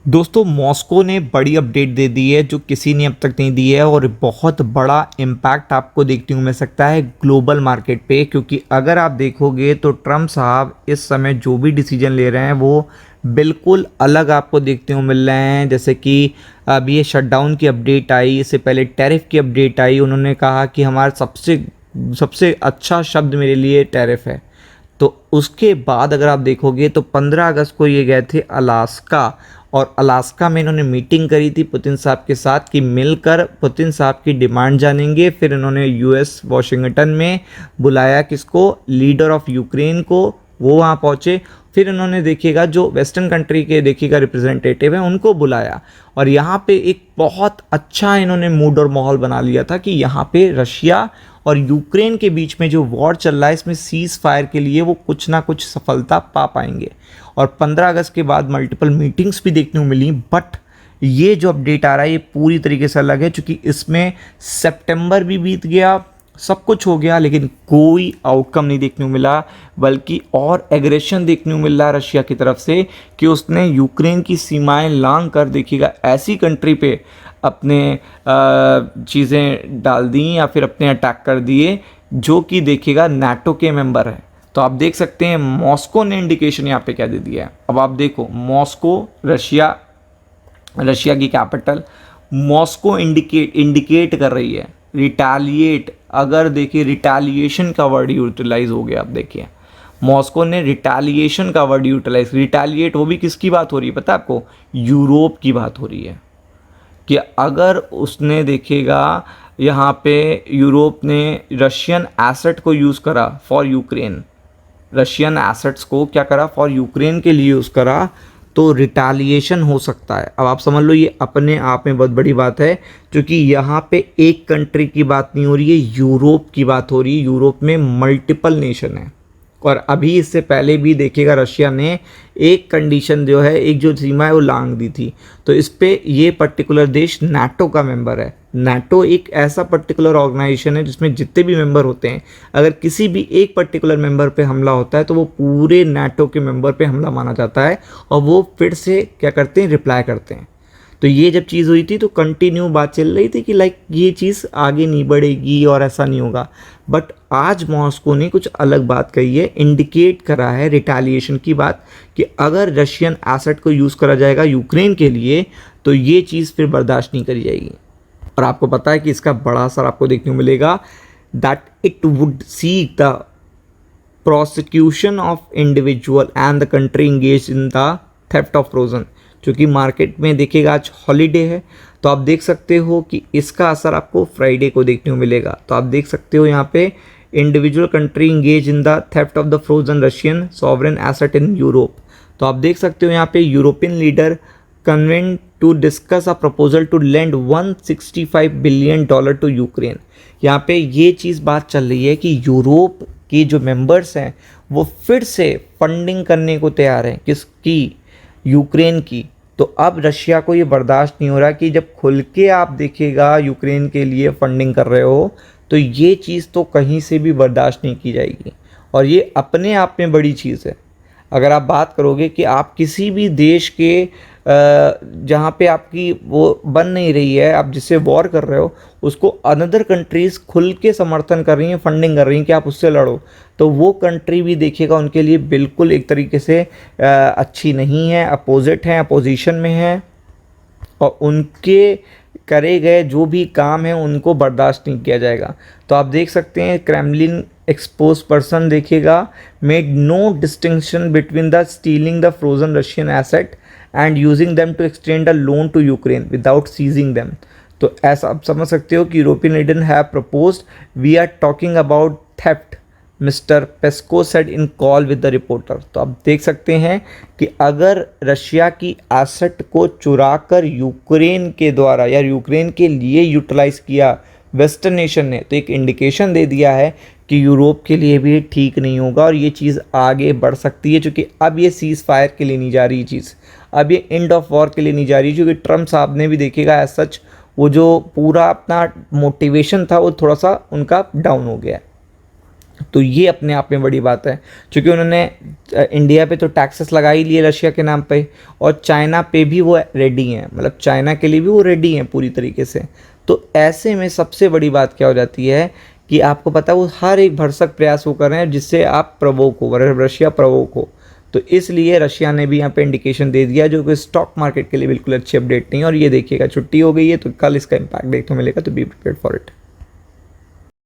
दोस्तों मॉस्को ने बड़ी अपडेट दे दी है जो किसी ने अब तक नहीं दी है और बहुत बड़ा इम्पैक्ट आपको देखने को मिल सकता है ग्लोबल मार्केट पे। क्योंकि अगर आप देखोगे तो ट्रम्प साहब इस समय जो भी डिसीजन ले रहे हैं वो बिल्कुल अलग आपको देखने को मिल रहे हैं। जैसे कि अभी ये शटडाउन की अपडेट आई, इससे पहले टैरिफ की अपडेट आई। उन्होंने कहा कि हमारा सबसे सबसे अच्छा शब्द मेरे लिए टैरिफ है। तो उसके बाद अगर आप देखोगे तो 15 अगस्त को ये गए थे अलास्का, और अलास्का में इन्होंने मीटिंग करी थी पुतिन साहब के साथ कि मिलकर पुतिन साहब की डिमांड जानेंगे। फिर इन्होंने यूएस वाशिंगटन में बुलाया किसको, लीडर ऑफ यूक्रेन को, वो वहाँ पहुँचे। फिर इन्होंने देखिएगा जो वेस्टर्न कंट्री के देखिएगा रिप्रेजेंटेटिव हैं उनको बुलाया, और यहाँ पे एक बहुत अच्छा इन्होंने मूड और माहौल बना लिया था कि यहाँ पे रशिया और यूक्रेन के बीच में जो वॉर चल रहा है इसमें सीज़ फायर के लिए वो कुछ ना कुछ सफलता पा पाएंगे। और 15 अगस्त के बाद मल्टीपल मीटिंग्स भी देखने को मिली। बट ये जो अपडेट आ रहा है ये पूरी तरीके से अलग है, क्योंकि इसमें सितंबर भी बीत गया, सब कुछ हो गया, लेकिन कोई आउटकम नहीं देखने को मिला, बल्कि और एग्रेशन देखने को मिल रहा है रशिया की तरफ से कि उसने यूक्रेन की सीमाएं लांघ कर देखिएगा ऐसी कंट्री पे अपने चीज़ें डाल दी या फिर अपने अटैक कर दिए जो कि देखिएगा नाटो के मेंबर है। तो आप देख सकते हैं मॉस्को ने इंडिकेशन यहाँ पे क्या दे दिया है। अब आप देखो मॉस्को, रशिया की कैपिटल मॉस्को इंडिकेट कर रही है रिटालिएट। अगर देखिए रिटालिएशन का वर्ड यूटिलाइज हो गया, आप देखिए मॉस्को ने रिटालिएशन का वर्ड यूटिलाइज, रिटालिएट वो भी किसकी बात हो रही है पता है आपको, यूरोप की बात हो रही है। कि अगर उसने देखिएगा यहाँ पे यूरोप ने रशियन एसेट को यूज़ करा फॉर यूक्रेन, रशियन एसेट्स को क्या करा फॉर यूक्रेन के लिए यूज़ करा, तो रिटालिएशन हो सकता है। अब आप समझ लो ये अपने आप में बहुत बड़ी बात है, क्योंकि यहाँ पे एक कंट्री की बात नहीं हो रही है, यूरोप की बात हो रही है। यूरोप में मल्टीपल नेशन है, और अभी इससे पहले भी देखिएगा रशिया ने एक कंडीशन जो है, एक जो सीमा है वो लांघ दी थी। तो इस पे ये पर्टिकुलर देश नाटो का मेंबर है। नाटो एक ऐसा पर्टिकुलर ऑर्गेनाइजेशन है जिसमें जितने भी मेंबर होते हैं, अगर किसी भी एक पर्टिकुलर मेंबर पे हमला होता है तो वो पूरे नाटो के मेंबर पे हमला माना जाता है, और वो फिर से क्या करते हैं, रिप्लाई करते हैं। तो ये जब चीज़ हुई थी तो कंटिन्यू बात चल रही थी कि लाइक ये चीज़ आगे नहीं बढ़ेगी और ऐसा नहीं होगा। बट आज मॉस्को ने कुछ अलग बात कही है, इंडिकेट करा है रिटालिएशन की बात, कि अगर रशियन एसेट को यूज़ करा जाएगा यूक्रेन के लिए तो ये चीज़ फिर बर्दाश्त नहीं करी जाएगी। और आपको पता है कि इसका बड़ा असर आपको देखने को मिलेगा, that it would seek the prosecution of individual and the country engage in the theft of frozen. क्योंकि मार्केट में देखिएगा आज हॉलीडे है, तो आप देख सकते हो कि इसका असर आपको फ्राइडे को देखने को मिलेगा। तो आप देख सकते हो यहाँ पे individual country engage in the theft of the frozen Russian sovereign asset in Europe. तो आप देख सकते हो यहाँ पे European leader convened to discuss a proposal to lend $165 billion to Ukraine. यहाँ पे ये चीज़ बात चल रही है कि यूरोप के जो मेंबर्स हैं वो फिर से फंडिंग करने को तैयार हैं, किसकी, यूक्रेन की। तो अब रशिया को ये बर्दाश्त नहीं हो रहा कि जब खुल के आप देखिएगा यूक्रेन के लिए फंडिंग कर रहे हो तो ये चीज़ तो कहीं से भी बर्दाश्त नहीं की जाएगी, और ये अपने आप में बड़ी चीज़ है। अगर आप बात करोगे कि आप किसी भी देश के जहाँ पे आपकी वो बन नहीं रही है, आप जिससे वॉर कर रहे हो उसको अनदर कंट्रीज़ खुल के समर्थन कर रही हैं, फंडिंग कर रही हैं कि आप उससे लड़ो, तो वो कंट्री भी देखिएगा उनके लिए बिल्कुल एक तरीके से अच्छी नहीं है, अपोजिट है, अपोजिशन में है, और उनके करे गए जो भी काम है उनको बर्दाश्त नहीं किया जाएगा। तो आप देख सकते हैं क्रेमलिन एक्सपोज पर्सन देखिएगा made no distinction between the stealing the frozen Russian asset and using them to extend a loan to Ukraine without seizing them. तो ऐसा आप समझ सकते हो कि European leader have proposed, we are talking about theft, mister Peskov said in call with the reporter. तो आप देख सकते हैं कि अगर रशिया की एसेट को चुरा कर यूक्रेन के द्वारा या यूक्रेन के लिए यूटिलाइज किया वेस्टर्न नेशन ने, तो एक इंडिकेशन दे दिया है कि यूरोप के लिए भी ठीक नहीं होगा और ये चीज़ आगे बढ़ सकती है। क्योंकि अब ये सीज़ फायर के लिए नहीं जा रही चीज़, अब ये एंड ऑफ वॉर के लिए नहीं जा रही, क्योंकि ट्रम्प साहब ने भी देखिएगा एज सच वो जो पूरा अपना मोटिवेशन था वो थोड़ा सा उनका डाउन हो गया है। तो ये अपने आप में बड़ी बात है, क्योंकि उन्होंने इंडिया पे तो टैक्सेस लगा ही लिए रशिया के नाम पे, और चाइना पे भी वो रेडी हैं, मतलब चाइना के लिए भी वो रेडी हैं पूरी तरीके से। तो ऐसे में सबसे बड़ी बात क्या हो जाती है कि आपको पता है वो हर एक भरसक प्रयास वो कर रहे हैं जिससे आप प्रवोक हो, रशिया प्रवोक हो। तो इसलिए रशिया ने भी यहाँ पे इंडिकेशन दे दिया, जो कि स्टॉक मार्केट के लिए बिल्कुल अच्छी अपडेट नहीं है। और ये देखिएगा छुट्टी हो गई है तो कल इसका इम्पैक्ट देखने को मिलेगा, तो बी प्रिपेयर्ड फॉर इट।